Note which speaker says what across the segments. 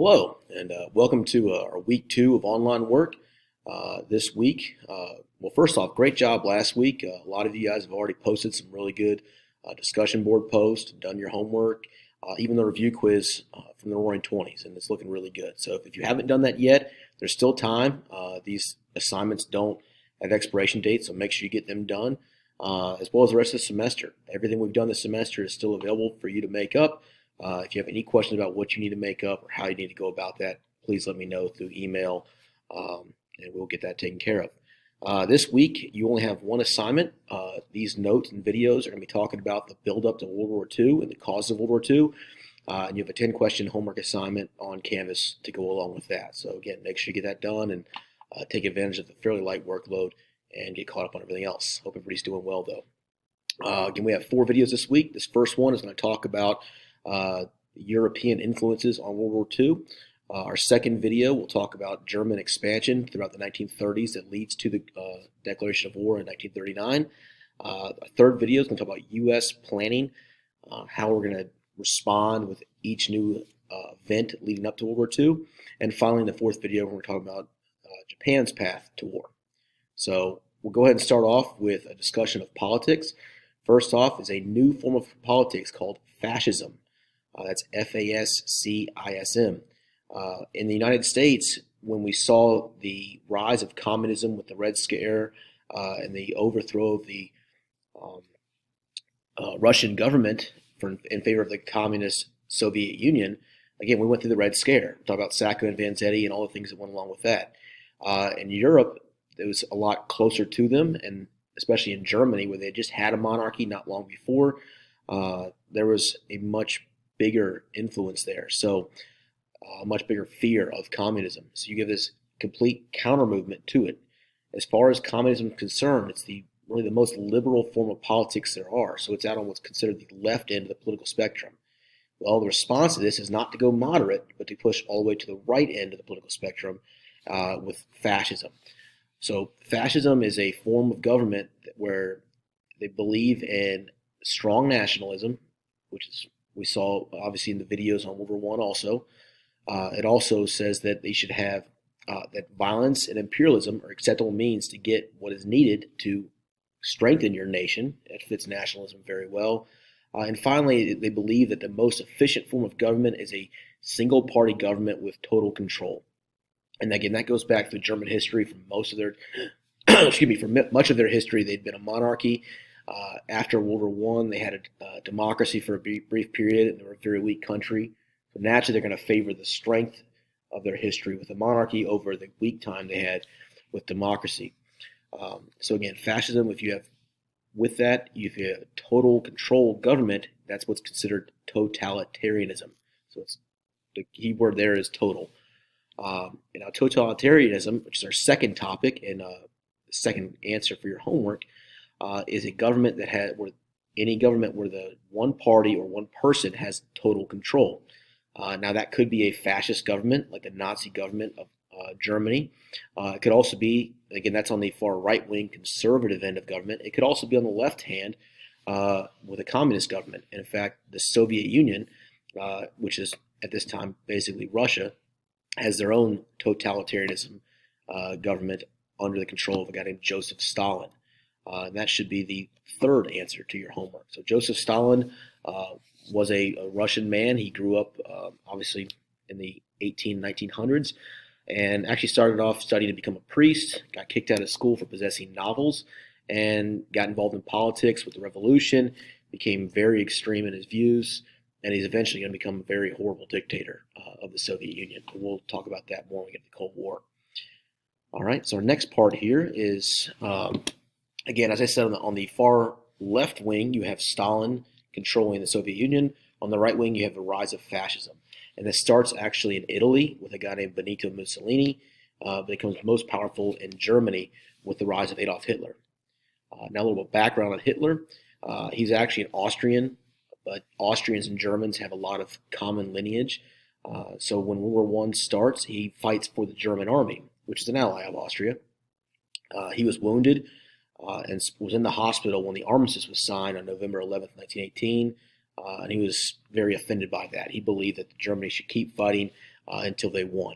Speaker 1: Hello, and welcome to our week 2 of online work. This week, well, first off, great job last week. A lot of you guys have already posted some really good discussion board posts, done your homework, even the review quiz from the Roaring Twenties, and it's looking really good. So if you haven't done that yet, there's still time. These assignments don't have expiration dates, so make sure you get them done, as well as the rest of the semester. Everything we've done this semester is still available for you to make up. If you have any questions about what you need to make up or how you need to go about that, please let me know through email, and we'll get that taken care of. This week, you only have one assignment. These notes and videos are going to be talking about the build-up to World War II and the causes of World War II. And you have a 10-question homework assignment on Canvas to go along with that. So again, make sure you get that done and take advantage of the fairly light workload and get caught up on everything else. Hope everybody's doing well, though. Again, we have 4 videos this week. This first one is going to talk about European influences on World War II. Our second video will talk about German expansion throughout the 1930s that leads to the declaration of war in 1939. Our third video is going to talk about U.S. planning, how we're going to respond with each new event leading up to World War II. And finally, in the fourth video, we're going to talk about Japan's path to war. So we'll go ahead and start off with a discussion of politics. First off is a new form of politics called fascism. That's Fascism. In the United States, when we saw the rise of communism with the Red Scare and the overthrow of the Russian government in favor of the communist Soviet Union, again, we went through the Red Scare. Talk about Sacco and Vanzetti and all the things that went along with that. In Europe, it was a lot closer to them, and especially in Germany, where they just had a monarchy not long before, there was a much bigger influence there. So a much bigger fear of communism. So you give this complete counter movement to it. As far as communism is concerned, it's really the most liberal form of politics there are. So it's out on what's considered the left end of the political spectrum. Well, the response to this is not to go moderate, but to push all the way to the right end of the political spectrum with fascism. So fascism is a form of government where they believe in strong nationalism, which is we saw obviously in the videos on World War I also. It also says that they should have that violence and imperialism are acceptable means to get what is needed to strengthen your nation. It fits nationalism very well. And finally, they believe that the most efficient form of government is a single-party government with total control. And again, that goes back to German history. For most of their, for much of their history, they'd been a monarchy. After World War I, they had a democracy for a brief period, and they were a very weak country. So naturally, they're going to favor the strength of their history with a monarchy over the weak time they had with democracy. So again, fascism, if you have a total control government, that's what's considered totalitarianism. So the key word there is total. Now, totalitarianism, which is our second topic and the second answer for your homework, is a government any government where the one party or one person has total control. Now, that could be a fascist government, like the Nazi government of Germany. It could also be, again, that's on the far right-wing conservative end of government. It could also be on the left hand with a communist government. And in fact, the Soviet Union, which is at this time basically Russia, has their own totalitarianism government under the control of a guy named Joseph Stalin. And that should be the third answer to your homework. So Joseph Stalin was a Russian man. He grew up obviously in the 1900s and actually started off studying to become a priest, got kicked out of school for possessing novels, and got involved in politics with the revolution, became very extreme in his views, and he's eventually going to become a very horrible dictator of the Soviet Union. We'll talk about that more when we get to the Cold War. All right, so our next part here is, again, as I said, on the far left wing, you have Stalin controlling the Soviet Union. On the right wing, you have the rise of fascism. And this starts actually in Italy with a guy named Benito Mussolini, but it becomes most powerful in Germany with the rise of Adolf Hitler. Now a little background on Hitler. He's actually an Austrian, but Austrians and Germans have a lot of common lineage. So when World War I starts, he fights for the German army, which is an ally of Austria. He was wounded and was in the hospital when the armistice was signed on November 11th, 1918. And he was very offended by that. He believed that Germany should keep fighting until they won.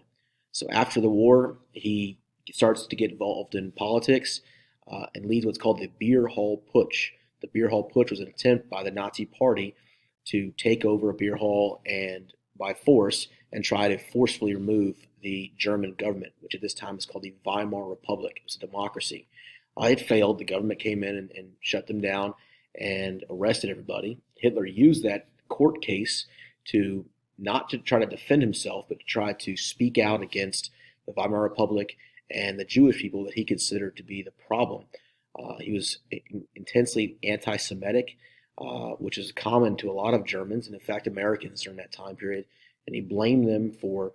Speaker 1: So after the war, he starts to get involved in politics and leads what's called the Beer Hall Putsch. The Beer Hall Putsch was an attempt by the Nazi Party to take over a beer hall and by force and try to forcefully remove the German government, which at this time is called the Weimar Republic. It was a democracy. It failed. The government came in and shut them down and arrested everybody. Hitler used that court case to not to try to defend himself, but to try to speak out against the Weimar Republic and the Jewish people that he considered to be the problem. He was intensely anti-Semitic, which is common to a lot of Germans, and in fact Americans during that time period. And he blamed them for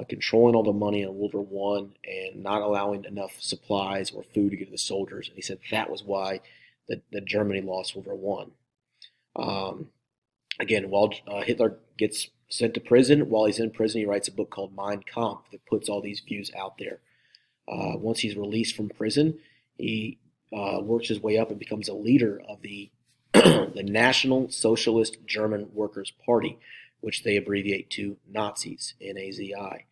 Speaker 1: controlling all the money in World War I and not allowing enough supplies or food to give to the soldiers. And he said that was why that Germany lost World War I. Again, while Hitler gets sent to prison, while he's in prison, he writes a book called Mein Kampf that puts all these views out there. Once he's released from prison, he works his way up and becomes a leader of the the National Socialist German Workers' Party, which they abbreviate to Nazis, N-A-Z-I.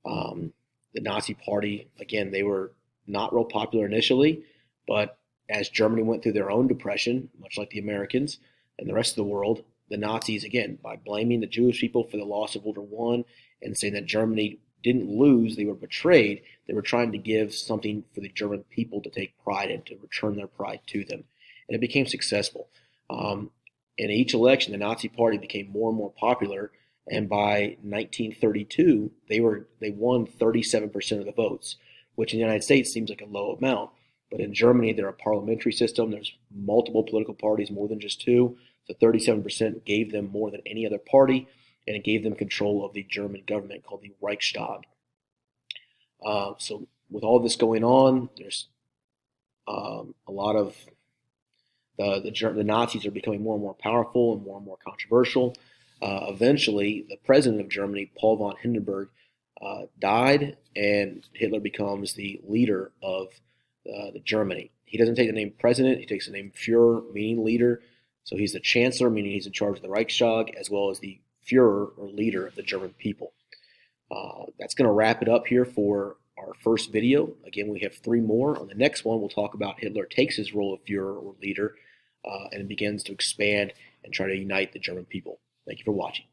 Speaker 1: The Nazi Party, again, they were not real popular initially, but as Germany went through their own depression, much like the Americans and the rest of the world, the Nazis, again, by blaming the Jewish people for the loss of World War I and saying that Germany didn't lose, they were betrayed, they were trying to give something for the German people to take pride in, to return their pride to them. And it became successful. In each election, the Nazi Party became more and more popular, and by 1932, they won 37% of the votes, which in the United States seems like a low amount. But in Germany, they're a parliamentary system. There's multiple political parties, more than just two. So 37% gave them more than any other party, and it gave them control of the German government called the Reichstag. So with all this going on, there's a lot of the Nazis are becoming more and more powerful and more controversial. Eventually, the president of Germany, Paul von Hindenburg, died, and Hitler becomes the leader of the Germany. He doesn't take the name president; he takes the name Führer, meaning leader. So he's the chancellor, meaning he's in charge of the Reichstag, as well as the Führer, or leader of the German people. That's going to wrap it up here for our first video. Again, we have 3 more. On the next one, we'll talk about Hitler takes his role of Führer, or leader, and begins to expand and try to unite the German people. Thank you for watching.